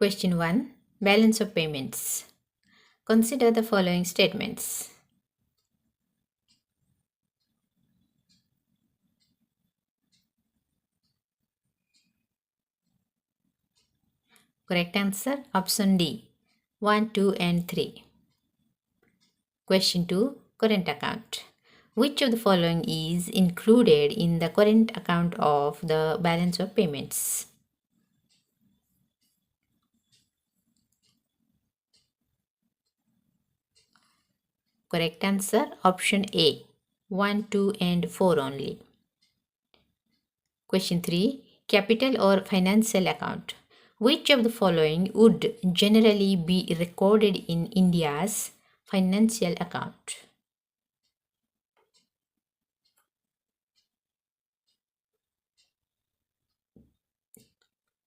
Question 1. Balance of payments. Consider the following statements. Correct answer option D. 1, 2 and 3. Question 2. Current account. Which of the following is included in the current account of the balance of payments? Correct answer option A. 1, 2 and 4 only. Question 3. Capital or financial account. Which of the following would generally be recorded in India's financial account?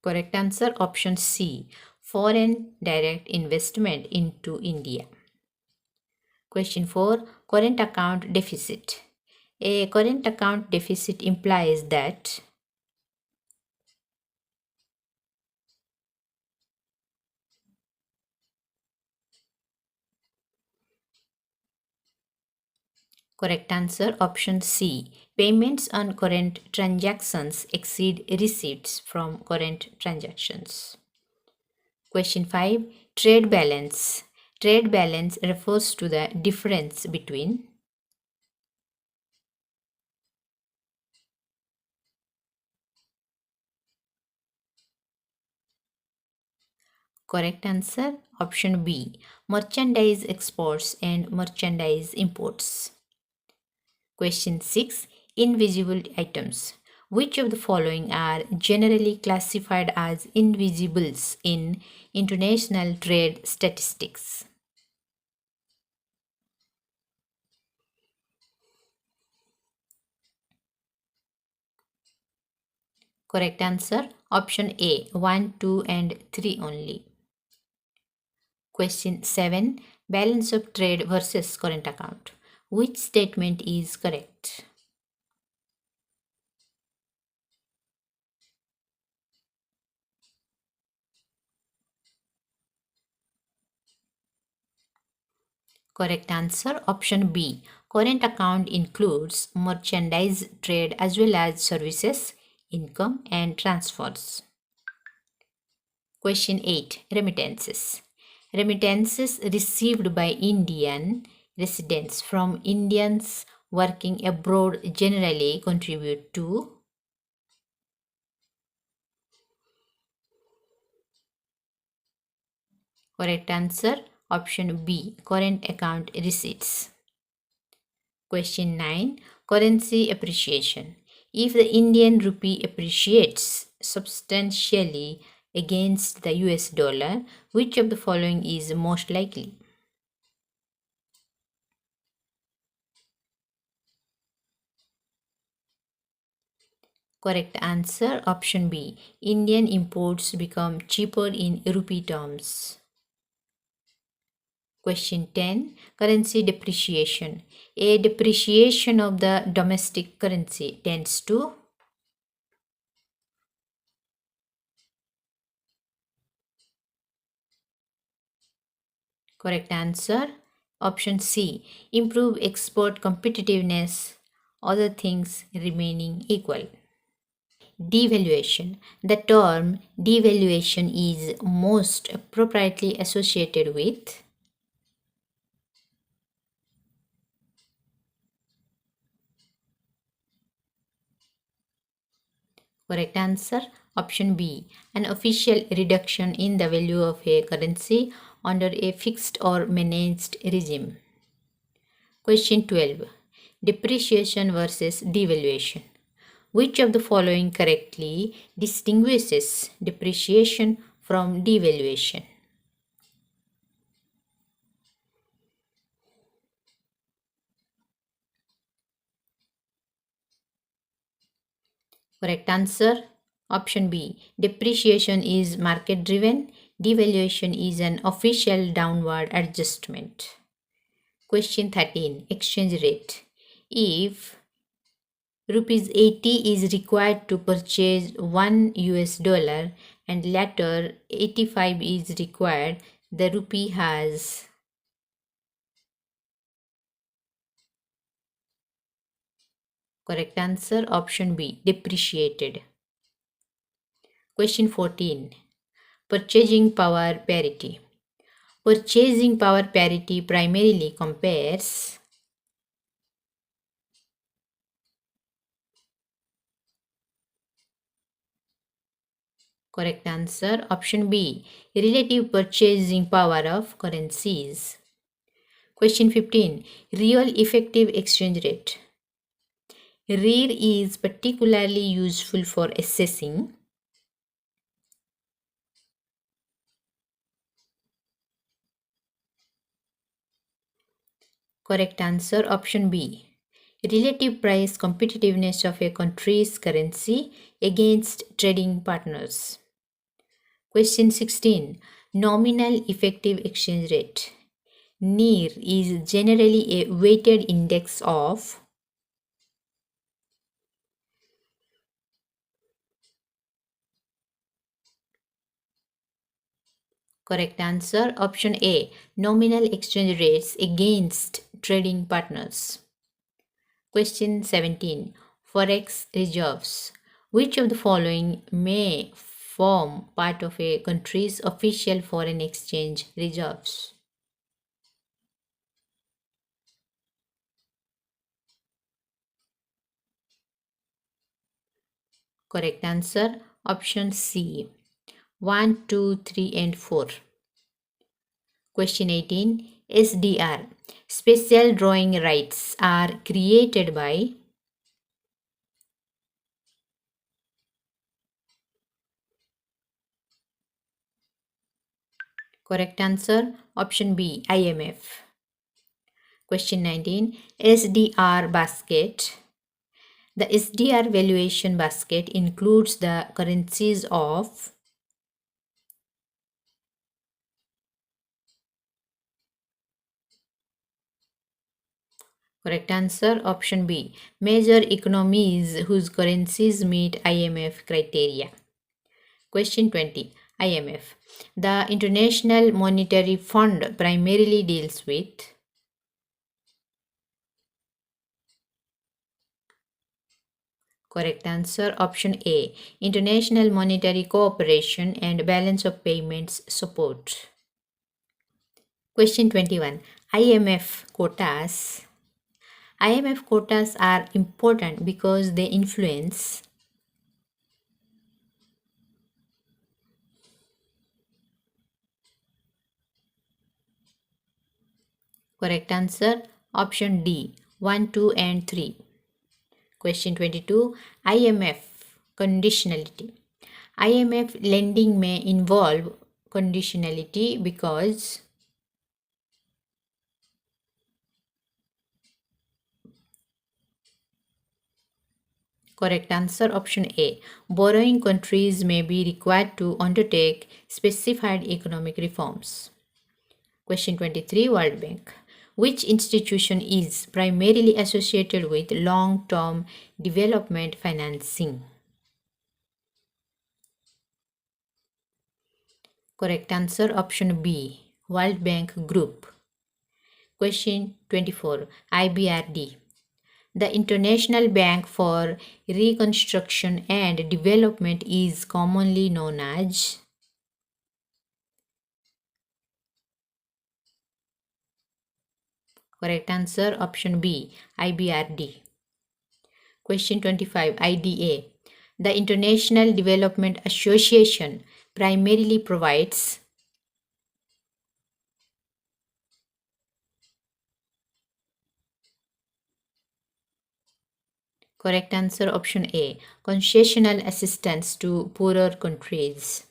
Correct answer option C. Foreign direct investment into India. Question 4. Current account deficit. A current account deficit implies that correct answer option C. Payments on current transactions exceed receipts from current transactions. Question 5. Trade balance. Trade balance refers to the difference between correct answer option B. Merchandise exports and merchandise imports. Question 6. Invisible items. Which of the following are generally classified as invisibles in international trade statistics? Correct answer option A. 1, 2 and 3 only. Question 7. Balance of trade versus current account. Which statement is correct? Correct answer option B. Current account includes merchandise trade as well as services, income and transfers. Question 8. Remittances. Remittances received by Indian residents from Indians working abroad generally contribute to correct answer option B. Current account receipts. Question 9. Currency appreciation. If the Indian rupee appreciates substantially against the US dollar, which of the following is most likely? Correct answer option B. Indian imports become cheaper in rupee terms. Question 10. Currency depreciation. A depreciation of the domestic currency tends to correct answer option C. Improve export competitiveness, other things remaining equal. Devaluation. The term devaluation is most appropriately associated with correct answer option B. An official reduction in the value of a currency under a fixed or managed regime. Question 12. Depreciation versus devaluation. Which of the following correctly distinguishes depreciation from devaluation? Correct answer option B. Depreciation is market driven, devaluation is an official downward adjustment. Question 13. Exchange rate. If rupees 80 is required to purchase 1 US dollar, and later 85 is required, the rupee has. Correct answer option B, depreciated. Question 14. Purchasing power parity. Purchasing power parity primarily compares. Correct answer option B, relative purchasing power of currencies. Question 15. Real effective exchange rate. REER is particularly useful for assessing. Correct answer option B, relative price competitiveness of a country's currency against trading partners. Question 16. Nominal effective exchange rate. NEER is generally a weighted index of. Correct answer option A, nominal exchange rates against trading partners. Question 17. Forex reserves. Which of the following may form part of a country's official foreign exchange reserves? Correct answer option C, 1, 2, 3, and 4. Question 18. SDR. Special drawing rights are created by. Correct answer option B, IMF. Question 19. SDR basket. The SDR valuation basket includes the currencies of. Correct answer option B, major economies whose currencies meet IMF criteria. Question 20. IMF. The International Monetary Fund primarily deals with. Correct answer option A, international monetary cooperation and balance of payments support. Question 21. IMF quotas. IMF quotas are important because they influence. Correct answer option D, 1, 2, and 3. Question 22. IMF conditionality. IMF lending may involve conditionality because. Correct answer option A, borrowing countries may be required to undertake specified economic reforms. Question 23. World Bank. Which institution is primarily associated with long-term development financing? Correct answer option B, World Bank Group. Question 24. IBRD. The International Bank for Reconstruction and Development is commonly known as. Correct answer option B, IBRD. Question 25. IDA. The International Development Association primarily provides. Correct answer option A, concessional assistance to poorer countries.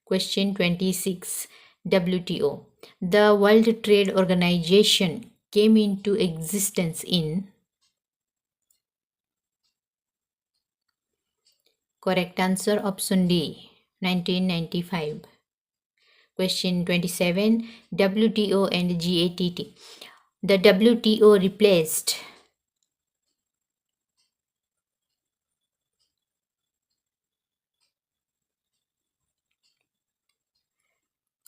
Question 26. WTO. The World Trade Organization came into existence in. Correct answer option D, 1995. Question 27. WTO and GATT. The WTO replaced.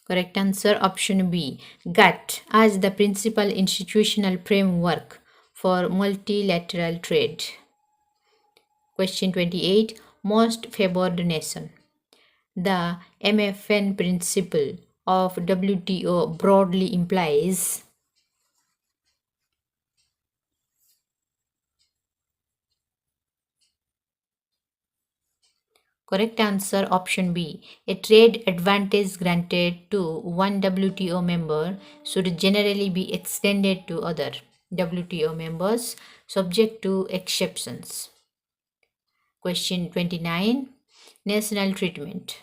Correct answer option B. GATT as the principal institutional framework for multilateral trade. Question 28. Most favored nation. The MFN principle of WTO broadly implies. Correct answer option B. A trade advantage granted to one WTO member should generally be extended to other WTO members subject to exceptions. Question 29. National treatment.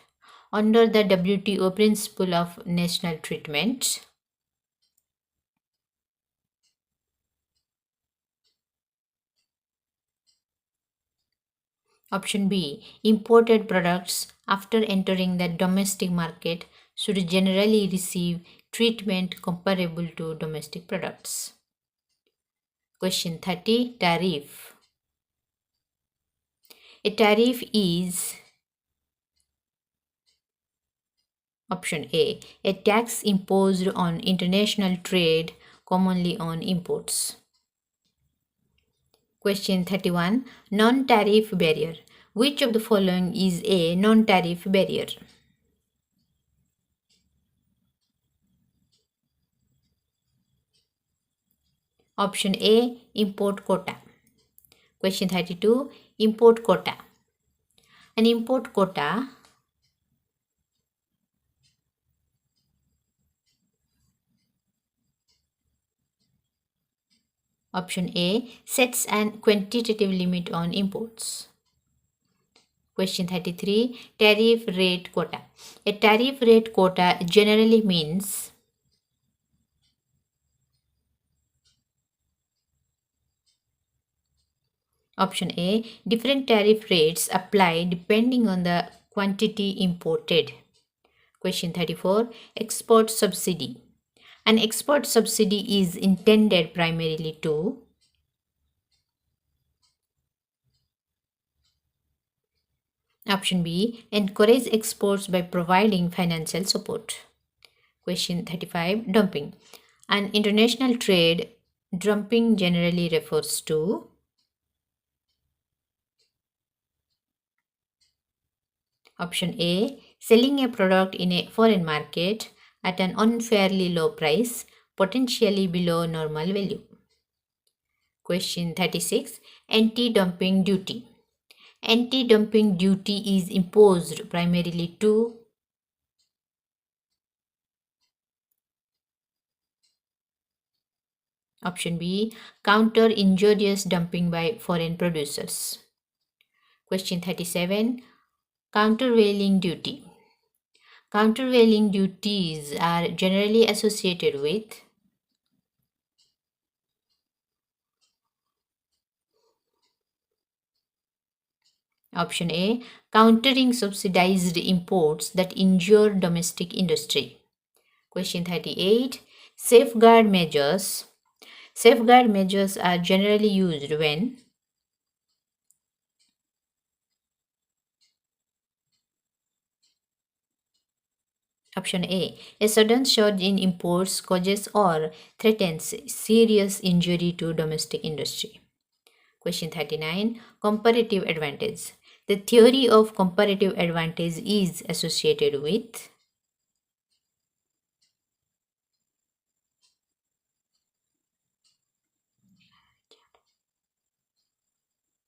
Under the WTO principle of national treatment, option B. Imported products after entering the domestic market should generally receive treatment comparable to domestic products. Question 30. Tariff. A tariff is option A tax imposed on international trade, commonly on imports. Question 31. Non-tariff barrier. Which of the following is a non-tariff barrier? Option A. Import quota. Question 32. Import quota. An import quota option A sets an quantitative limit on imports. Question 33. Tariff rate quota. A tariff rate quota generally means option A. Different tariff rates apply depending on the quantity imported. Question 34. Export subsidy. An export subsidy is intended primarily to option B. Encourage exports by providing financial support. Question 35. Dumping. An international trade, dumping generally refers to option A. Selling a product in a foreign market at an unfairly low price, potentially below normal value. Question 36. Anti-dumping duty. Anti-dumping duty is imposed primarily to option B. Counter injurious dumping by foreign producers. Question 37. Countervailing duty. Countervailing duties are generally associated with option A. Countering subsidized imports that injure domestic industry. Question 38. Safeguard measures. Safeguard measures are generally used when option A. A sudden surge in imports causes or threatens serious injury to domestic industry. Question 39. Comparative advantage. The theory of comparative advantage is associated with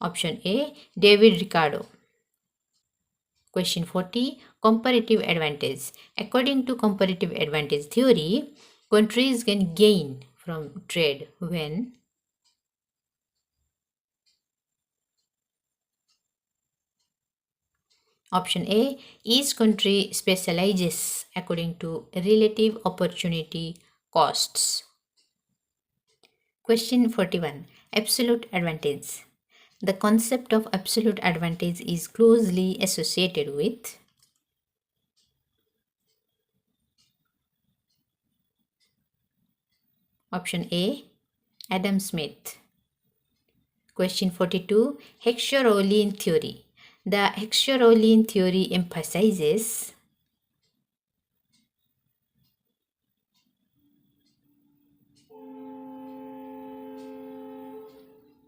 option A. David Ricardo. Question 40. Comparative advantage. According to comparative advantage theory, countries can gain from trade when option A. Each country specializes according to relative opportunity costs. Question 41. Absolute advantage. The concept of absolute advantage is closely associated with option A. Adam Smith. Question 42. Hexaroline theory. The Hexaroline theory emphasizes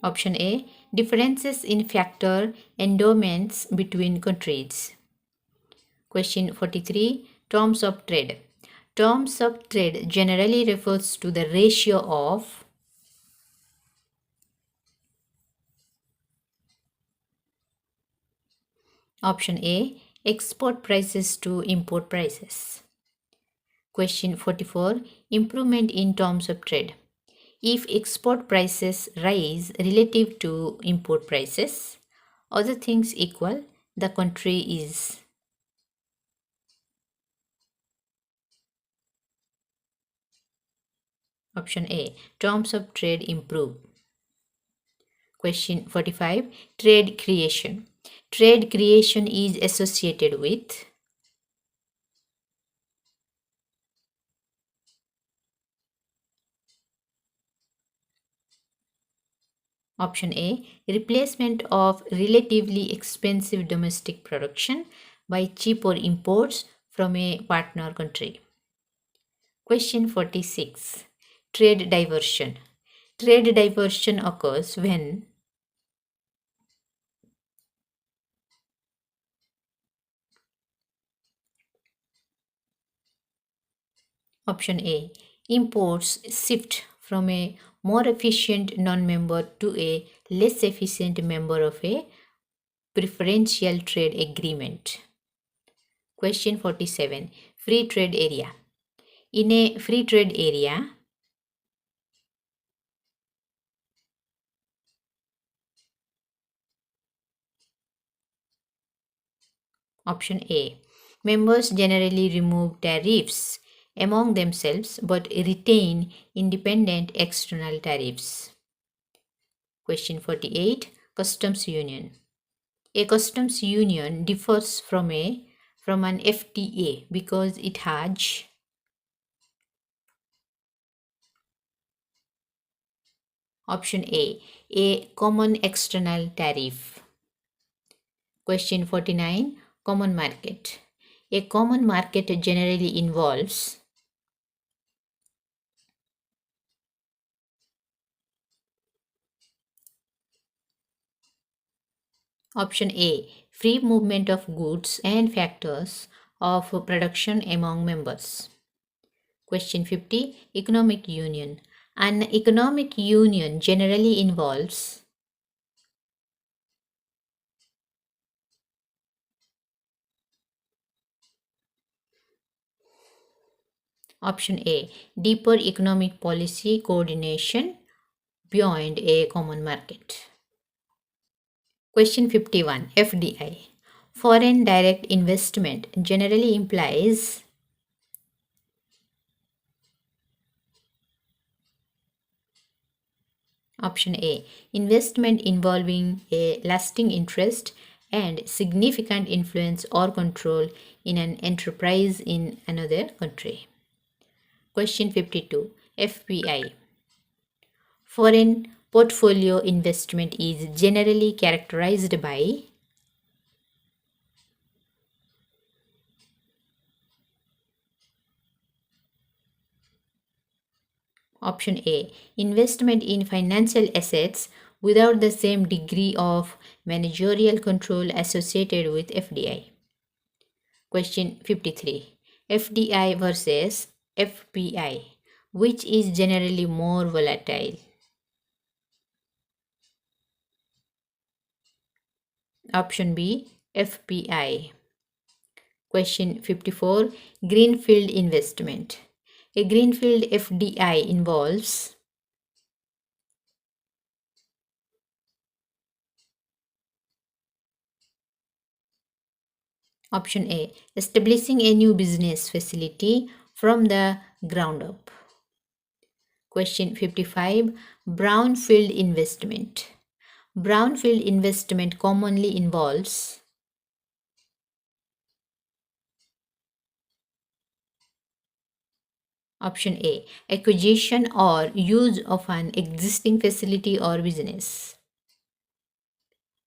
Option A. Differences in factor endowments between countries. Question 43. Terms of trade. Terms of trade generally refers to the ratio of Option A. Export prices to import prices. Question 44. Improvement in terms of trade. If export prices rise relative to import prices, other things equal, the country is. Option A. Terms of trade improve. Question 45. Trade creation. Trade creation is associated with Option A. Replacement of relatively expensive domestic production by cheaper imports from a partner country. Question 46. Trade diversion. Trade diversion occurs when Option A. Imports shift from a more efficient non-member to a less efficient member of a preferential trade agreement. Question 47. Free trade area. In a free trade area, Option A. Members generally remove tariffs among themselves but retain independent external tariffs. Question 48. Customs Union. A customs union differs from an FTA because it has Option A common external tariff. Question 49. Common market. A common market generally involves Option A. Free movement of goods and factors of production among members. Question 50. Economic union. An economic union generally involves Option A. Deeper economic policy coordination beyond a common market. Question 51. FDI. Foreign direct investment generally implies Option A. Investment involving a lasting interest and significant influence or control in an enterprise in another country. Question 52. FPI. Foreign portfolio investment is generally characterized by Option A. Investment in financial assets without the same degree of managerial control associated with FDI. Question 53. FDI versus FPI. Which is generally more volatile? Option B. FPI. Question 54. Greenfield investment. A greenfield FDI involves Option A. Establishing a new business facility from the ground up. Question 55. Brownfield investment. Brownfield investment commonly involves Option A. Acquisition or use of an existing facility or business.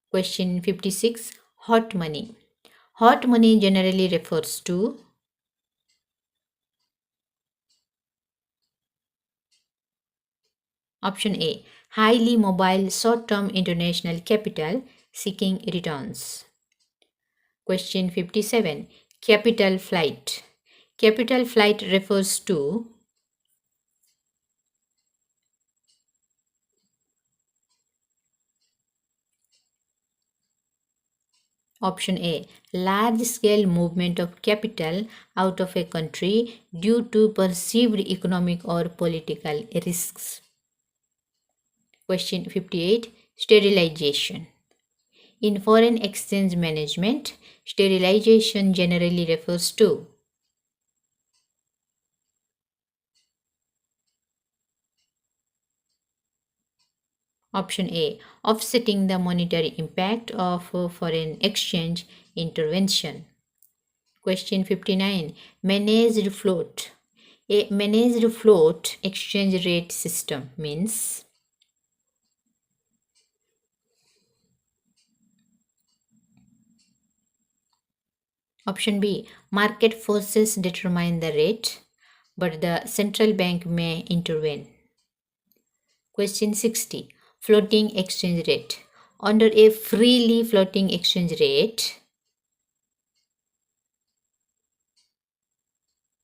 Question 56. Hot money. Hot money generally refers to Option A. Highly mobile short-term international capital seeking returns. Question 57. Capital flight. Capital flight refers to Option A. Large-scale movement of capital out of a country due to perceived economic or political risks. Question 58. Sterilization. In foreign exchange management, sterilization generally refers to Option A. Offsetting the monetary impact of foreign exchange intervention. Question 59. Managed float. A managed float exchange rate system means Option B. Market forces determine the rate, but the central bank may intervene. Question 60. Floating exchange rate. Under a freely floating exchange rate,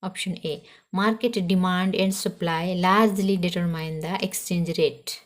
Option A. Market demand and supply largely determine the exchange rate.